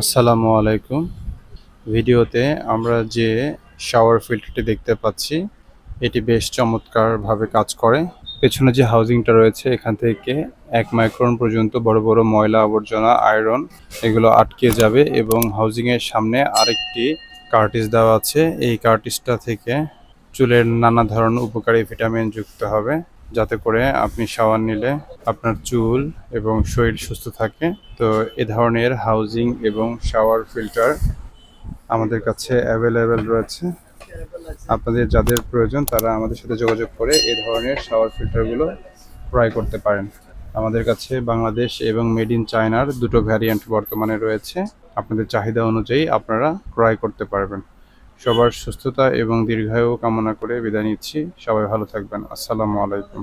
আসসালামু আলাইকুম। ভিডিওতে আমরা যে শাওয়ার ফিল্টারটি দেখতে পাচ্ছি, এটি বেশ চমৎকারভাবে কাজ করে। পেছনে যে হাউজিংটা রয়েছে এখান থেকে ১ মাইক্রন পর্যন্ত বড়, বড় ময়লা আবর্জনা, আয়রন এগুলো আটকে যাবে এবং হাউজিংয়ের সামনে আরেকটি কার্টিজ দেওয়া আছে। এই কার্টিজটা থেকে চুলের নানা ধরনের উপকারী ভিটামিন যুক্ত হবে, যাতে করে আপনি শাওয়ার নিলে আপনার চুল এবং শরীর সুস্থ থাকে। তো এ ধরনের হাউজিং এবং শাওয়ার ফিল্টার আমাদের কাছে অ্যাভেলেবেল রয়েছে। আপনাদের যাদের প্রয়োজন তারা আমাদের সাথে যোগাযোগ করে এ ধরনের শাওয়ার ফিল্টারগুলো ক্রয় করতে পারেন। আমাদের কাছে বাংলাদেশ এবং মেড ইন চায়নার দুটো ভ্যারিয়েন্ট বর্তমানে রয়েছে। আপনাদের চাহিদা অনুযায়ী আপনারা ক্রয় করতে পারবেন। সবার সুস্থতা এবং দীর্ঘায়ু কামনা করে বিদায় নিচ্ছি। সবাই ভালো থাকবেন। আসসালামু আলাইকুম।